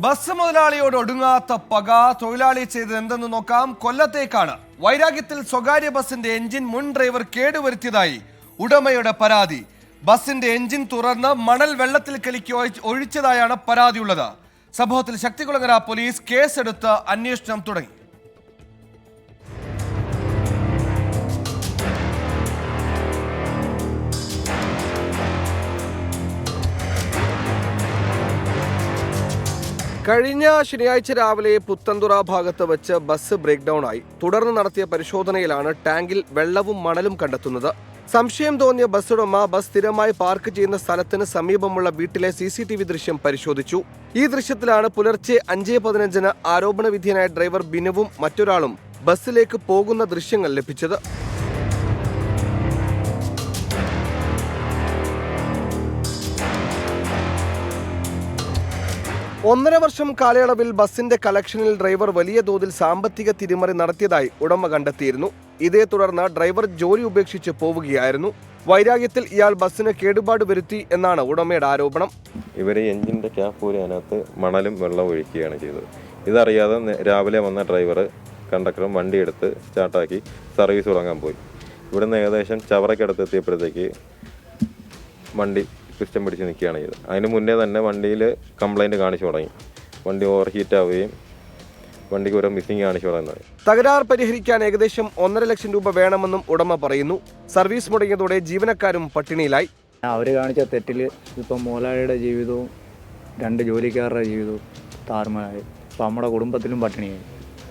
Bus മുതലാളിയോട് ഒടുങ്ങാത്ത പക തൊഴിലാളി ചെയ്തത് എന്തെന്ന് നോക്കാം. കൊല്ലത്തേക്കാണ്. വൈരാഗ്യത്തിൽ സ്വകാര്യ ബസിന്റെ എഞ്ചിൻ മുൻ ഡ്രൈവർ കേടുവരുത്തിയതായി ഉടമയുടെ പരാതി. ബസിന്റെ എഞ്ചിൻ തുറന്ന് മണൽ വെള്ളത്തിൽ കലക്കി ഒഴിച്ചതായാണ് പരാതിയുള്ളത്. സംഭവത്തിൽ ശക്തികുളങ്ങര പോലീസ് കേസെടുത്ത് അന്വേഷണം തുടങ്ങി. കഴിഞ്ഞ ശനിയാഴ്ച രാവിലെ പുത്തൻതുറ ഭാഗത്ത് വെച്ച് ബസ് ബ്രേക്ക് ഡൗൺ ആയി. തുടർന്ന് നടത്തിയ പരിശോധനയിലാണ് ടാങ്കിൽ വെള്ളവും മണലും കണ്ടെത്തുന്നത്. സംശയം തോന്നിയ ബസ് ഉടമ ബസ് സ്ഥിരമായി പാർക്ക് ചെയ്യുന്ന സ്ഥലത്തിന് സമീപമുള്ള വീട്ടിലെ CCTV ദൃശ്യം പരിശോധിച്ചു. ഈ ദൃശ്യത്തിലാണ് പുലർച്ചെ 5:15 ആരോപണ വിധേയനായ ഡ്രൈവർ ബിനുവും മറ്റൊരാളും ബസ്സിലേക്ക് പോകുന്ന ദൃശ്യങ്ങൾ ലഭിച്ചത്. ഒന്നര വർഷം കാലയളവിൽ ബസിന്റെ കളക്ഷനിൽ ഡ്രൈവർ വലിയ തോതിൽ സാമ്പത്തിക തിരിമറി നടത്തിയതായി ഉടമ കണ്ടെത്തിയിരുന്നു. ഇതേ തുടർന്ന് ഡ്രൈവർ ജോലി ഉപേക്ഷിച്ച് പോവുകയായിരുന്നു. വൈരാഗ്യത്തിൽ ഇയാൾ ബസ്സിന് കേടുപാട് വരുത്തി എന്നാണ് ഉടമയുടെ ആരോപണം. ഇവർ എഞ്ചിൻ്റെ ക്യാപ്പ് പോലെ അതിനകത്ത് മണലും വെള്ളവും ഒഴിക്കുകയാണ് ചെയ്തത്. ഇതറിയാതെ രാവിലെ വന്ന ഡ്രൈവർ കണ്ടക്ടറും വണ്ടിയെടുത്ത് സ്റ്റാർട്ടാക്കി സർവീസ് തുടങ്ങാൻ പോയി. ഇവിടുന്ന് ഏകദേശം ചവറയ്ക്കടുത്ത് എത്തിയപ്പോഴത്തേക്ക് വണ്ടി പിസ്റ്റം പിടിച്ച് നിൽക്കുകയാണ് ചെയ്തത്. അതിന് മുന്നേ തന്നെ വണ്ടിയിൽ കംപ്ലൈൻറ്റ് കാണിച്ചു തുടങ്ങി. വണ്ടി ഓവർ ഹീറ്റ് ആവുകയും വണ്ടിക്ക് ഓരോ മിസ്സിംഗ് കാണിച്ചു തുടങ്ങുന്നത്. തകരാർ പരിഹരിക്കാൻ ഏകദേശം 1.5 ലക്ഷം രൂപ വേണമെന്നും ഉടമ പറയുന്നു. സർവീസ് മുടങ്ങിയതോടെ ജീവനക്കാരും പട്ടിണിയിലായി. അവർ കാണിച്ച തെറ്റിൽ ഇപ്പം മുതലാളിയുടെ ജീവിതവും 2 ജോലിക്കാരുടെ ജീവിതവും താറുമാറായി. ഇപ്പം നമ്മുടെ കുടുംബത്തിലും പട്ടിണിയായി.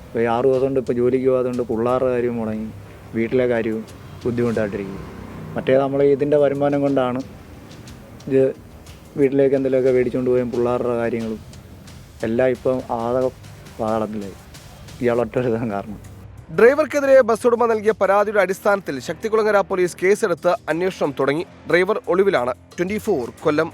ഇപ്പോൾ 6 ദിവസം കൊണ്ട് ഇപ്പോൾ ജോലിക്ക് പോകാത്തതുകൊണ്ട് പിള്ളേരുടെ കാര്യവും മുടങ്ങി, വീട്ടിലെ കാര്യവും ബുദ്ധിമുട്ടായിട്ടിരിക്കും. മറ്റേ നമ്മൾ ഇതിൻ്റെ വരുമാനം കൊണ്ടാണ് ഇത് വീട്ടിലേക്ക് എന്തെങ്കിലുമൊക്കെ മേടിച്ചുകൊണ്ട് പോയും പിള്ളേരുടെ കാര്യങ്ങളും എല്ലാം ഇപ്പം ആകെ പാളത്തിലായി. ഇയാളൊറ്റൊരുതാൻ കാരണം. ഡ്രൈവർക്കെതിരെ ബസ് ഉടമ നൽകിയ പരാതിയുടെ അടിസ്ഥാനത്തിൽ ശക്തികുളങ്ങര പോലീസ് കേസെടുത്ത് അന്വേഷണം തുടങ്ങി. ഡ്രൈവർ ഒളിവിലാണ്. 24 കൊല്ലം.